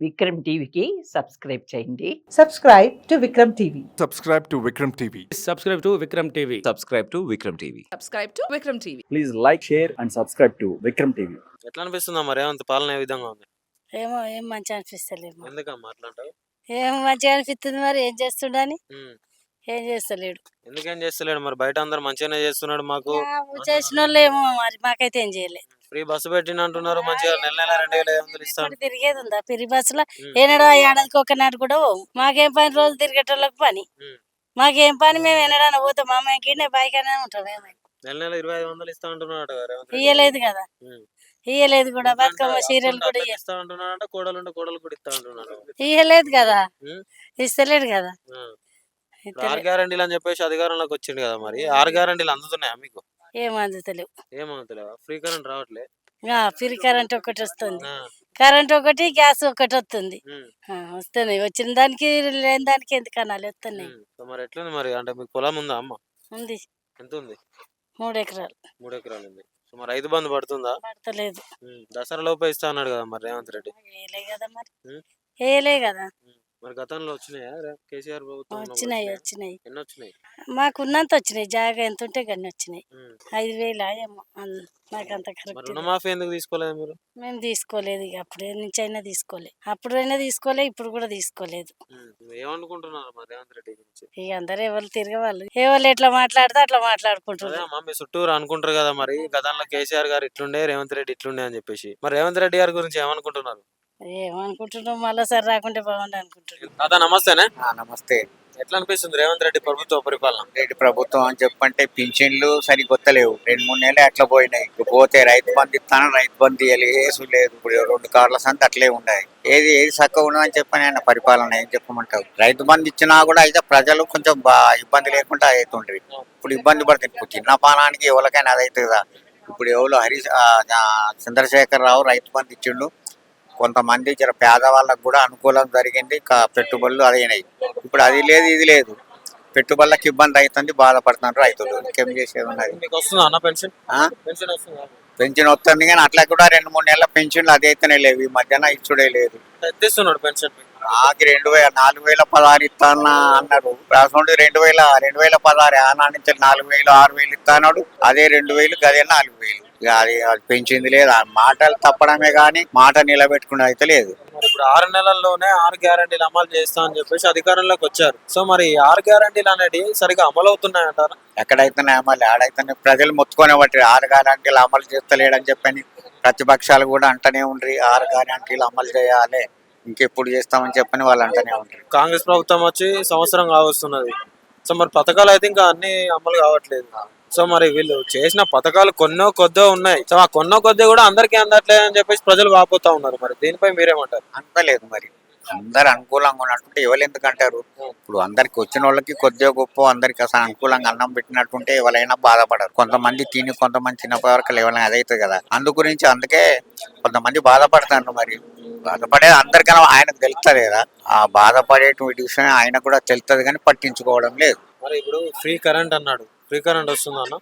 విక్రమ్ టీవీకి సబ్స్క్రైబ్ చేయండి. Subscribe to Vikram TV. Subscribe to Vikram TV. Subscribe to Vikram TV. Subscribe to Vikram TV. Subscribe to Vikram TV. Please like, share and subscribe to Vikram TV. ఎట్లా అనిపిస్తుందా మరి రేవంత్ పాలన ఏ విధంగా ఉంది? ఏం మంచిగా అనిపిస్తలేము. ఎందుకమ్మా అట్లా అంటావు? ఏం మంచిగా అనిపిస్తుంది మరి ఏం చేస్తుండని ఏం చేస్తలేడు. ఎందుకేం చేస్తలేడు మరి? బయట అందరు మంచిగానే చేస్తున్నాడు. మాకు చేసిన వాళ్ళు ఏమో మరి మాకైతే ఏం చేయలేదు. ఫ్రీ బస్సు పెట్టిన అంటున్నారు. మంచిగా నెల నెల 2,500 ఇస్తాను. తిరిగేది ఉందా ఫ్రీ బస్సులో? ఏనాడో ఏడాదికి ఒకనాడు కూడా పోవు. మాకేం పని రోజు తిరిగేటోళ్ళకి పని. మాకేం పని మేము ఎన్నడానే పోతాం. మా అమ్మాయికి బైకనే ఉంటాం. నెల నెల 2,500 ఇస్తా అంటున్నాడు. ఇయ్యలేదు కదా, ఇయ్యలేదు కూడా. బతుకమ్మ సీరియల్ కూడా ఇస్తా అంటున్నాడు. కోడలు కూడా ఇస్తా అంటున్నాడు. ఇయ్యలేదు కదా, ఇస్తలేడు కదా. 6 గ్యారంటీలు అని చెప్పేసి అధికారంలోకి వచ్చిండు కదా. మరి 6 గ్యారంటీలు అందుతున్నాయా మీకు? ఏం అందుతలేవు. ఫ్రీ కరెంట్ రావట్లే. ఫ్రీ కరెంట్ ఒకటి వస్తుంది, కరెంట్ ఒకటి, గ్యాస్ ఒకటి వస్తుంది. వస్తున్నాయి. వచ్చిన దానికి లేని దానికి ఎందుకు అనాలి? వస్తున్నాయి. మరి ఎట్లుంది మరి? అంటే మీకు పొలం ఉందా అమ్మ? ఉంది. ఎంత ఉంది? 3 ఎకరాలు. 3 ఎకరాలు ఉంది. సో మరి రైతు బంధు పడుతుందా? పడతలేదు. దసరా లోపే ఇస్తా అన్నాడు కదా మరి రేవంత్ రెడ్డి. ఏలే కదా మరి, ఏలే కదా. మరి గతంలో వచ్చినాయా కేసీఆర్ ప్రభుత్వం? వచ్చినాయి. ఎన్ని వచ్చినాయి? మాకు ఉన్నంత వచ్చినాయి. జాగా ఎంత ఉంటే గన్ని వచ్చినాయి. 5,000 ఏమో. నాకు అంత కరెక్ట్. రుణమాఫీ ఎందుకు తీసుకోలేదు మీరు? మేము తీసుకోలేదు. ఇక అప్పుడే నుంచి అయినా తీసుకోలేదు. అప్పుడైనా తీసుకోలే, ఇప్పుడు కూడా తీసుకోలేదు. ఏమనుకుంటున్నారు మరి రేవంత్ రెడ్డి గురించి? ఇక అందరూ ఎవరు తిరగవాళ్ళు, ఎవరు ఎట్లా మాట్లాడితే అట్లా మాట్లాడుకుంటున్నారు. మీ చుట్టూరు అనుకుంటారు కదా మరి గతంలో కేసీఆర్ గారు ఇట్లుండే, రేవంత్ రెడ్డి ఇట్లుండే అని చెప్పేసి. మరి రేవంత్ రెడ్డి గారి గురించి ఏమనుకుంటున్నారు? ఏమనుకుంటున్నాం, మళ్ళా సరి రాకుంటే బాగుంది అనుకుంటున్నాం. దాదా నమస్తేనే. నమస్తే. ఎట్లా అనిపిస్తుంది రేవంత్ రెడ్డి ప్రభుత్వ పరిపాలన? రెడ్డి ప్రభుత్వం అని చెప్పంటే పింఛన్లు సరికొత్తలేవు. 2-3 నెలలు అట్లా పోయినాయి. పోతే రైతు బంధు ఇస్తాను, రైతు బంధు ఏసు లేదు. ఇప్పుడు 2 కార్ల సంత అట్లే ఉన్నాయి. ఏది చక్కగా ఉన్నదని చెప్పని ఆయన పరిపాలన ఏం చెప్పమంటావు? రైతు బంధు ఇచ్చినా కూడా అయితే ప్రజలు కొంచెం ఇబ్బంది లేకుండా అవుతుండ్రి. ఇప్పుడు ఇబ్బంది పడుతుంది. ఇప్పుడు చిన్న పానానికి ఎవరికైనా అదైతే కదా. ఇప్పుడు ఎవరు చంద్రశేఖర్ రావు రైతు బంధు ఇచ్చిండు. కొంతమంది పేదవాళ్ళకు కూడా అనుకూలం జరిగింది. పెట్టుబడులు అదైనాయి. ఇప్పుడు అది లేదు, ఇది లేదు. పెట్టుబడులకు ఇబ్బంది అవుతుంది, బాధపడుతున్నారు రైతులు. ఇంకేం చేసేది ఉన్నది? పెన్షన్ వస్తుంది కానీ అట్లా కూడా 2-3 నెలల పెన్షన్లు అది అయితేనే లేవు. ఈ మధ్యన ఇచ్చుడే లేదు. ఆకి 4,016 ఇస్తాను అన్నారు. రాసుకుంటే 2016 ఆనా నుంచి 4,000 6,000 ఇస్తాడు. అదే 2,000 అదే 4,000. అది పెంచింది లేదు. మాటలు తప్పడమే కానీ మాట నిలబెట్టుకునే అయితే లేదు. ఇప్పుడు 6 నెలల్లోనే 6 గ్యారంటీలు అమలు చేస్తా అని చెప్పేసి అధికారంలోకి వచ్చారు. సో మరి 6 గ్యారంటీలు అనేది సరిగా అమలు అవుతున్నాయి అంటారా? ఎక్కడైతేనే అమలు, ఆడైతేనే ప్రజలు మొత్తుకునే బట్టి 6 గ్యారంటీలు అమలు చేస్తలేడని చెప్పని ప్రతిపక్షాలు కూడా అంటనే ఉండ్రి. 6 గ్యారంటీలు అమలు చేయాలి, ఇంకెప్పుడు చేస్తామని చెప్పని వాళ్ళు అంటనే ఉంటారు. కాంగ్రెస్ ప్రభుత్వం వచ్చి సంవత్సరం కావస్తున్నది. సో మరి పథకాలు అయితే ఇంకా అన్ని అమలు కావట్లేదు. సో మరి వీళ్ళు చేసిన పథకాలు కొద్దో ఉన్నాయి. సో ఆ కొద్ది కూడా అందరికీ అందట్లేదు అని చెప్పేసి ప్రజలు వాపోతా ఉన్నారు. మరి దీనిపై మీరేమంటారు? అందలేదు. మరి అందరు అనుకూలంగా ఉన్నట్టుంటే ఎవరు ఎందుకు అంటారు? ఇప్పుడు అందరికి వచ్చిన వాళ్ళకి కొద్దిగా గొప్ప, అందరికి అసలు అనుకూలంగా అన్నం పెట్టినట్టుంటే ఎవరైనా బాధపడరు. కొంతమంది తిని కొంతమంది చిన్న వరకు ఎవరైనా అదైతుంది కదా. అందుకే కొంతమంది బాధపడతారు. మరి బాధపడేది అందరికన్నా ఆయనకు తెలుస్తుంది కదా. ఆ బాధపడేటువంటి విషయం ఆయన కూడా తెలుస్తుంది కానీ పట్టించుకోవడం లేదు. మరి ఇప్పుడు ఫ్రీ కరెంట్ అన్నాడు. ఫ్రీ కరెంట్ వస్తుంది అన్న?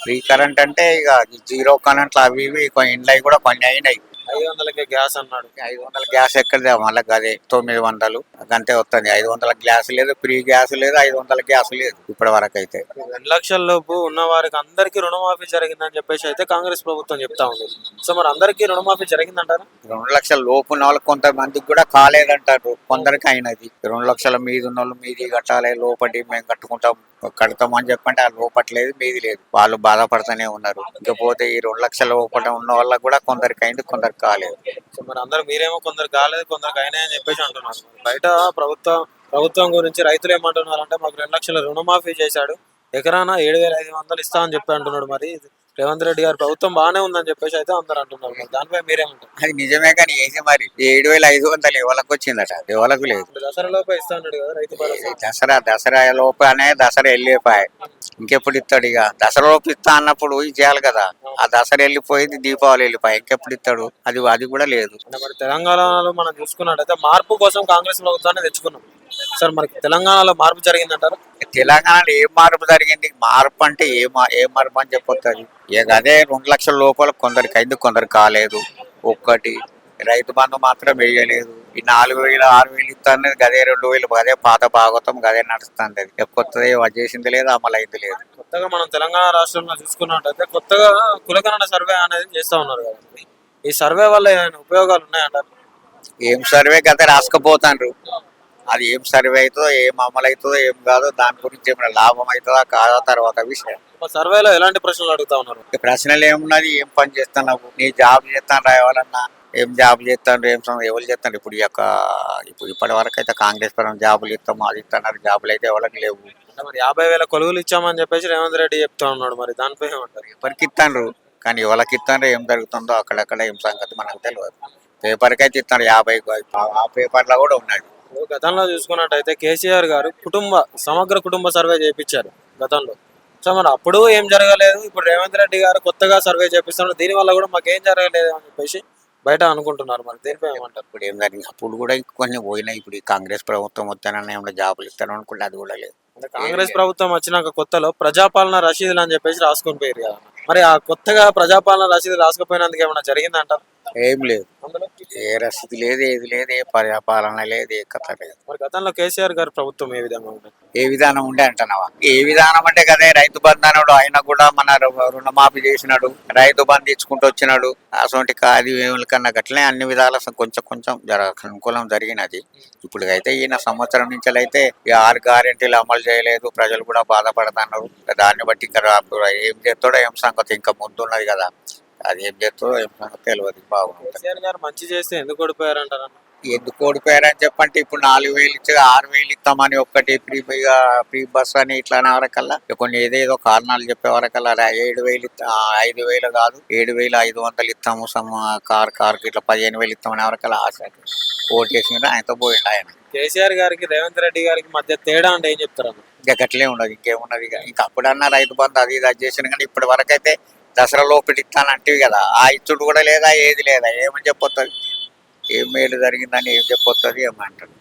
ఫ్రీ కరెంట్ అంటే ఇక 0 కరెంట్లు అవి ఇవి ఇండ్లవి కూడా కొన్ని అయినాయి. 500కే గ్యాస్ అన్నాడు. 500 గ్యాస్ ఎక్కడిదే మళ్ళీ అదే 900 అంతే వస్తుంది. 500 గ్యాస్ లేదు, ఫ్రీ గ్యాస్ లేదు, 500 గ్యాస్ లేదు ఇప్పటి వరకు అయితే. 2 లక్షల లోపు ఉన్న వారికి అందరికీ రుణమాఫీ జరిగిందని చెప్పేసి అయితే కాంగ్రెస్ ప్రభుత్వం చెప్తా ఉంది. సో మరి అందరికీ రుణమాఫీ జరిగిందంటారా? 2 లక్షల లోపు ఉన్న వాళ్ళకి కొంతమందికి కూడా కాలేదంటారు, కొందరికి అయినది. 2 లక్షల మీద ఉన్న వాళ్ళు మీది కట్టాలి, లోపటి మేము కడతామని చెప్పంటే ఆ లోపట్లేదు, మీది లేదు. వాళ్ళు బాధపడుతూనే ఉన్నారు. ఇకపోతే ఈ 2 లక్షల లోపల ఉన్న వాళ్ళకి కూడా కొందరికి అయింది, కొందరికి కాలేదు. సో మరి అందరు మీరేమో కొందరు కాలేదు, కొందరికి అయినాయని చెప్పేసి అంటున్నారు. బయట ప్రభుత్వం గురించి రైతులు ఏమంటున్నారు అంటే మాకు 2 లక్షల రుణమాఫీ చేశాడు, ఎకరాన 7,500 ఇస్తా అని చెప్పి అంటున్నాడు. మరి రేవంత్ రెడ్డి గారి ప్రభుత్వం బాగానే ఉందని చెప్పేసి అయితే అందరు అంటున్నారు. దానిపై మీరేమంటారు? అది నిజమే కానీ వేసి మరి 7,500 ఎవరికి వచ్చిందట, ఎవరికి లేదు. దసరా లోపే ఇస్తా అన్నాడు కదా రైతు భరోసా. దసరా లోపనే దసరా వెళ్ళిపోయాయి. ఇంకెప్పుడు ఇస్తాడు? ఇక దసరా లోపు ఇస్తా అన్నప్పుడు ఇచ్చేయాలి కదా. ఆ దసరా వెళ్ళిపోయింది, దీపావళి వెళ్ళిపోయి ఇంకెప్పుడు ఇస్తాడు? అది కూడా లేదు. మరి తెలంగాణలో మనం చూసుకున్నట్టయితే మార్పు కోసం కాంగ్రెస్ ప్రభుత్వాన్ని తెచ్చుకున్నాం. సార్ మరి తెలంగాణలో మార్పు జరిగిందంటారు? తెలంగాణలో ఏం మార్పు జరిగింది? మార్పు అంటే ఏ మార్పు అని చెప్పొస్తుంది? ఇక అదే 2 లక్షల లోపల కొందరికి అయింది, కొందరికి కాలేదు. ఒక్కటి రైతు బంధు మాత్రం వేయలేదు. ఈ 4,000 6,000 ఇస్తాను గదే 2,000 గదే పాత భాగవతం గదే నడుస్తుంది. అది కొత్తది అది చేసింది లేదు, అమలు అయింది లేదు. కొత్తగా మనం తెలంగాణ రాష్ట్రంలో చూసుకున్నట్టయితే కొత్తగా కులగణన సర్వే అనేది చేస్తా ఉన్నారు కదండి. ఈ సర్వే వల్ల ఏమైనా ఉపయోగాలు ఉన్నాయంటారు? ఏం సర్వే గదే రాసుకుపోతాండ్రు. అది ఏం సర్వే అవుతుందో, ఏం అమలు అవుతుందో, ఏం కాదో, దాని గురించి ఏమైనా లాభం అవుతుందా కాదా తర్వాత విషయం. సర్వేలో ఎలాంటి ప్రశ్నలు అడుగుతా ఉన్నారు? ఈ ప్రశ్నలు ఏమున్నది, ఏం పని చేస్తున్నావు, నీ జాబ్ చేస్తాను రావాలన్నా ఏం జాబ్ చేస్తాను, ఎవరు చేస్తాను. ఇప్పుడు ఇప్పటి వరకు అయితే కాంగ్రెస్ పరం జాబులు ఇస్తాము, అది ఇస్తున్నారు. జాబులు అయితే ఎవరికి లేవు. అంటే మరి 50,000 కొలువులు ఇచ్చామని చెప్పేసి రేవంత్ రెడ్డి చెప్తా ఉన్నాడు. మరి దానిపై ఏమంటారు? ఎవరికి ఇస్తాండ్రు, కానీ ఎవరికి ఇస్తాండ్రు, ఏం జరుగుతుందో అక్కడక్కడ ఏం సంగతి మనకు తెలియదు. పేపర్కి అయితే ఇస్తాడు 50, ఆ పేపర్లో కూడా ఉన్నది. గతంలో చూసుకున్నట్టయితే కేసీఆర్ గారు సమగ్ర కుటుంబ సర్వే చేయించారు గతంలో. సో మరి అప్పుడు ఏం జరగలేదు. ఇప్పుడు రేవంత్ రెడ్డి గారు కొత్తగా సర్వే చేపిస్తున్నారు. దీనివల్ల కూడా మాకు ఏం జరగలేదు అని చెప్పేసి బయట అనుకుంటున్నారు. మరి దీనిపై ఏమంటారు? ఇప్పుడు ఏం జరిగింది, అప్పుడు కూడా కొన్ని పోయినాయి. ఇప్పుడు ఈ కాంగ్రెస్ ప్రభుత్వం వస్తానని ఏమైనా జాబులు ఇస్తాను అనుకుంటే అది కూడా లేదు. అంటే కాంగ్రెస్ ప్రభుత్వం వచ్చినాక కొత్తలో ప్రజాపాలన రసీదులు అని చెప్పేసి రాసుకొని పోయారు కదా. మరి ఆ కొత్తగా ప్రజాపాలన రసీదు రాసుకుపోయినందుకు ఏమైనా జరిగిందంటారు? ఏం లేదు, అందులో ఏ రసీదు లేదు, ఏది లేదు, ఏ పరిపాలన లేదు, ఏ కథ లేదు. మరి గతంలో కేసీఆర్ గారి ప్రభుత్వం ఏ విధంగా ఉంది? ఏ విధానం ఉండే అంటున్నావా? ఏ విధానం అంటే కదే రైతు బంధు అన్నాడు, ఆయన కూడా మన రుణమాఫీ చేసినాడు, రైతు బంధు ఇచ్చుకుంటూ వచ్చినాడు. అసలు అది కన్నా గట్లనే అన్ని విధాల కొంచెం అనుకూలం జరిగినది. ఇప్పుడు అయితే ఈయన సంవత్సరం నుంచి అయితే ఈ 6 గ్యారెంటీలు అమలు చేయలేదు, ప్రజలు కూడా బాధపడుతున్నారు. దాన్ని బట్టి ఏం చేస్తాడో ఏం సంగతి ఇంకా ముందున్నది కదా, అది ఏం చేస్తాడో ఏం సంగతి తెలియదు. బాగుంటుంది. కేసీఆర్ గారు మంచి చేస్తే ఎందుకు ఓడిపోయారంటారు? ఎందుకు ఓడిపోయారని చెప్పంటే ఇప్పుడు 4,000 ఇచ్చి 6,000 ఇస్తామని ఒక్కటి ఫ్రీ బస్ అని ఇట్లా అనే వరకల్లా కొన్ని ఏదేదో కారణాలు చెప్పే వరకల్లా 7,000 5,000 కాదు 7,500 ఇస్తాము కారుకి ఇట్లా 15,000 ఇస్తామనే వరకల్లా ఆశ ఓటేసిండ్రు, ఆయనతో పోయిండు. ఆయన కేసీఆర్ గారికి రేవంత్ రెడ్డి గారికి మధ్య తేడా అంటే ఏం చెప్తారు? ఇంకా గట్లే ఉండదు, ఇంకేమున్నది. ఇంకా అప్పుడన్నా రైతు బంధు అది ఇది చేసిన కానీ ఇప్పటి వరకు అయితే దసరా లోపల ఇస్తానంటివి కదా, ఆ ఇచ్చుడు కూడా లేదా, ఏది లేదా, ఏమని చెప్పొస్తుంది, ఏం మేలు జరిగిందని ఏం చెప్పొస్తుంది, ఏమంటారు.